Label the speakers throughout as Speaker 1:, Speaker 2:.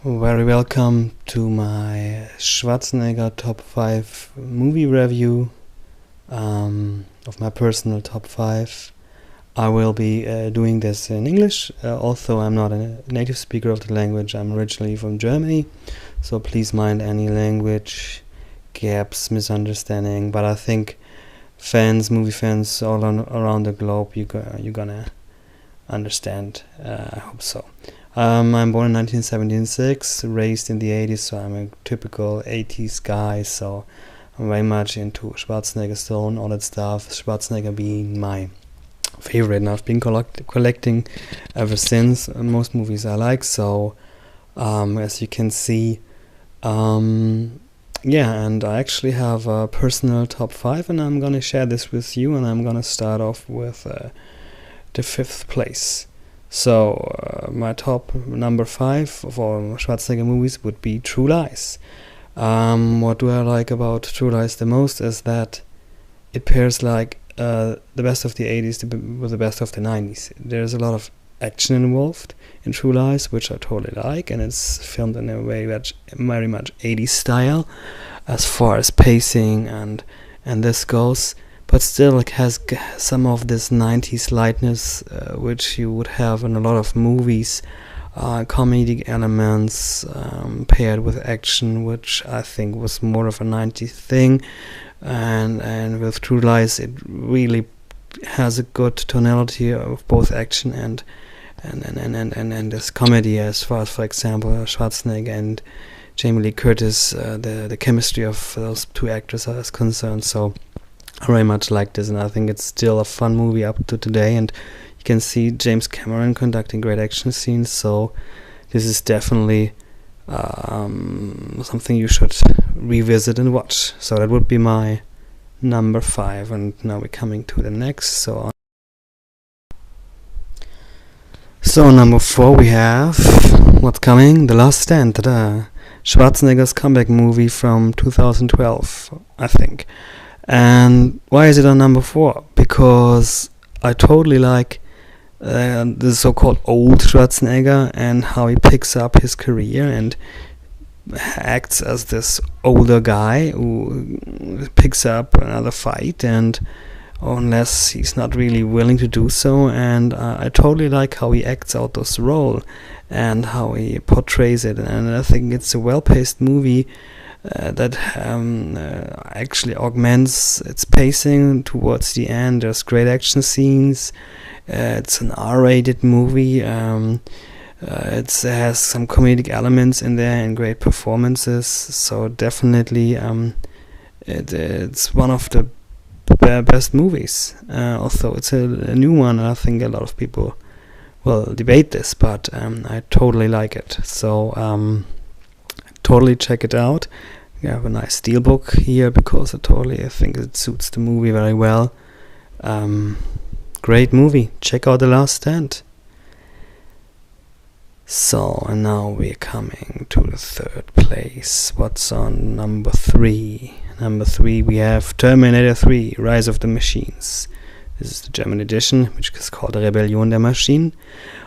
Speaker 1: Very welcome to my Schwarzenegger top 5 movie review of my personal top 5. I will be doing this in English, although I'm not a native speaker of the language. I'm originally from Germany, so please mind any language gaps, misunderstanding, but I think movie fans all around the globe, you're gonna understand. I hope so. I'm born in 1976, raised in the 80s, so I'm a typical 80s guy, so I'm very much into Schwarzenegger, Stone, all that stuff, Schwarzenegger being my favorite, and I've been collecting ever since. Most movies I like, so as you can see, and I actually have a personal top 5, and I'm gonna share this with you, and I'm gonna start off with the 5th place. So my top number 5 of all Schwarzenegger movies would be True Lies. What do I like about True Lies the most is that it pairs like the best of the 80s with the best of the 90s. There's a lot of action involved in True Lies, which I totally like, and it's filmed in a way that's very much 80s style as far as pacing and this goes. But still it has some of this 90s lightness which you would have in a lot of movies, comedic elements paired with action, which I think was more of a 90s thing, and with True Lies it really has a good tonality of both action and this comedy, as far as, for example, Schwarzenegger and Jamie Lee Curtis, the chemistry of those two actors is concerned. So I very much like this, and I think it's still a fun movie up to today, and you can see James Cameron conducting great action scenes, so this is definitely something you should revisit and watch. So that would be my number 5, and now we're coming to the next. So number 4 we have what's coming, The Last Stand, Schwarzenegger's comeback movie from 2012, I think. And why is it on number 4? Because I totally like the so-called old Schwarzenegger and how he picks up his career and acts as this older guy who picks up another fight, and unless he's not really willing to do so, and I totally like how he acts out this role and how he portrays it, and I think it's a well-paced movie that actually augments its pacing towards the end. There's great action scenes. It's an R-rated movie. It has some comedic elements in there and great performances. So definitely, it's one of the best movies. Although it's a new one, I think a lot of people will debate this, but I totally like it. So totally check it out. We have a nice steelbook here because I think it suits the movie very well. Great movie. Check out The Last Stand. So, and now we're coming to the 3rd place. What's on number 3? Number 3 we have Terminator 3, Rise of the Machines. This is the German edition, which is called Rebellion der Maschinen.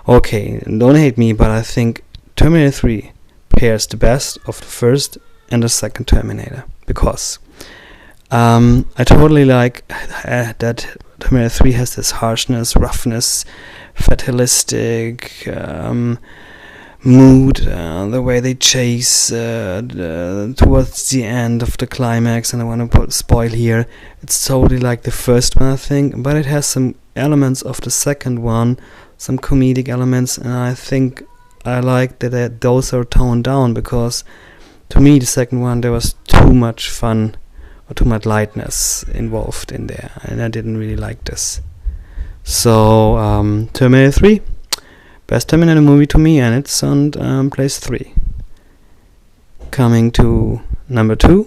Speaker 1: Okay, don't hate me, but I think Terminator 3 pairs the best of the first and the second Terminator, because I totally like that Terminator 3 has this harshness, roughness, fatalistic mood, the way they chase towards the end of the climax, and I want to spoil here, it's totally like the first one, I think, but it has some elements of the second one, some comedic elements, and I think I like that those are toned down, because to me the second one, there was too much fun or too much lightness involved in there, and I didn't really like this. So Terminator 3, best Terminator movie to me, and it's on place 3. Coming to number 2,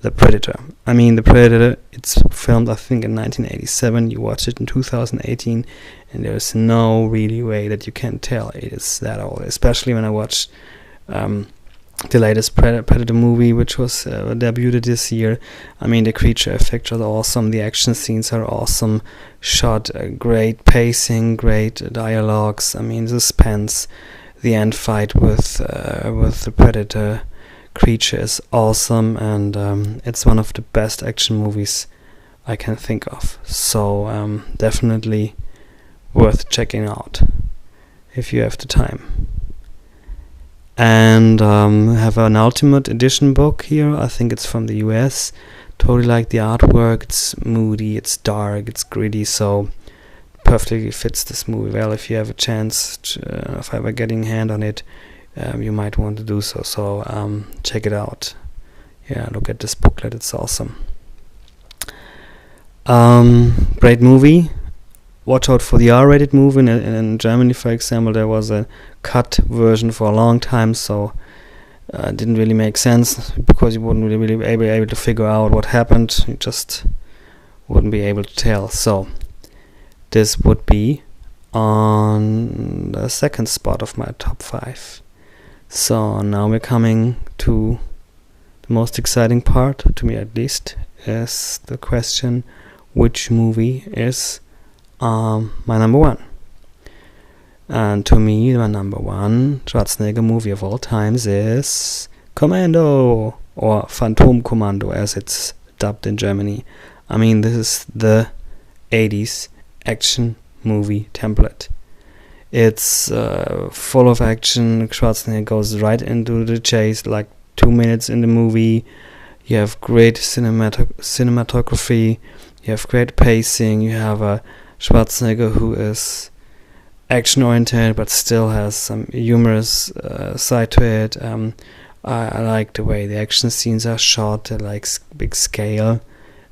Speaker 1: The Predator. I mean, The Predator, it's filmed I think in 1987, you watch it in 2018, and there's no really way that you can tell it is that old, especially when I watched the latest Predator movie, which was debuted this year. I mean, the creature effects are awesome, the action scenes are awesome, shot, great pacing, great dialogues, I mean, suspense, the end fight with the Predator creature is awesome, and it's one of the best action movies I can think of. So definitely worth checking out if you have the time. And have an Ultimate Edition book here. I think it's from the US. Totally like the artwork. It's moody, it's dark, it's gritty, so perfectly fits this movie well. If you have a chance, if ever getting a hand on it, you might want to do so. So check it out. Yeah, look at this booklet. It's awesome. Great movie. Watch out for the R-rated movie. In Germany, for example, there was a cut version for a long time, so it didn't really make sense because you wouldn't really be able to figure out what happened. You just wouldn't be able to tell. So this would be on the second spot of my top 5. So now we're coming to the most exciting part, to me at least, is the question, which movie is my number 1? And to me, my number 1 Schwarzenegger movie of all times is Commando, or Phantomkommando as it's dubbed in Germany. I mean, this is the 80s action movie template. It's full of action. Schwarzenegger goes right into the chase, like 2 minutes in the movie. You have great cinematography, you have great pacing, you have a Schwarzenegger who is action-oriented but still has some humorous side to it. I like the way the action scenes are shot at like big scale.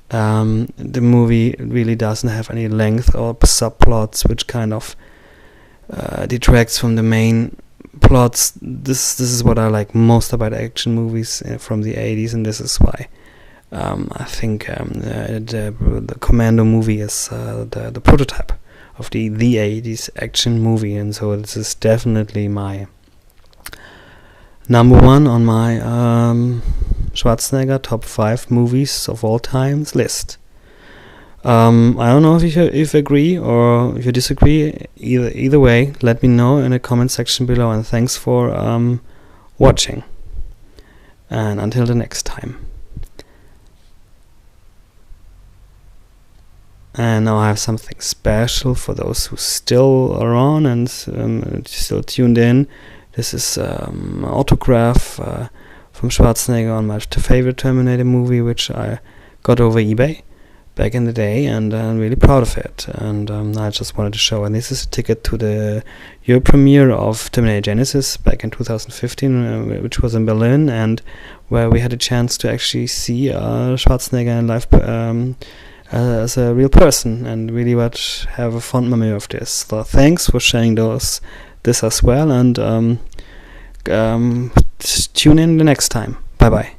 Speaker 1: The movie really doesn't have any length or subplots, which kind of detracts from the main plots. This is what I like most about action movies from the 80s, and this is why I think the Commando movie is the prototype of the 80s action movie, and so this is definitely my number 1 on my Schwarzenegger top 5 movies of all times list. I don't know if you agree or if you disagree. Either way, let me know in the comment section below, and thanks for watching, and until the next time. And now I have something special for those who still are on and still tuned in. This is an autograph from Schwarzenegger on my favorite Terminator movie, which I got over eBay back in the day, and I'm really proud of it. And I just wanted to show. And this is a ticket to the Europe premiere of Terminator Genesis back in 2015, which was in Berlin, and where we had a chance to actually see Schwarzenegger in live as a real person, and really have a fond memory of this. So thanks for sharing this as well, and tune in the next time. Bye bye.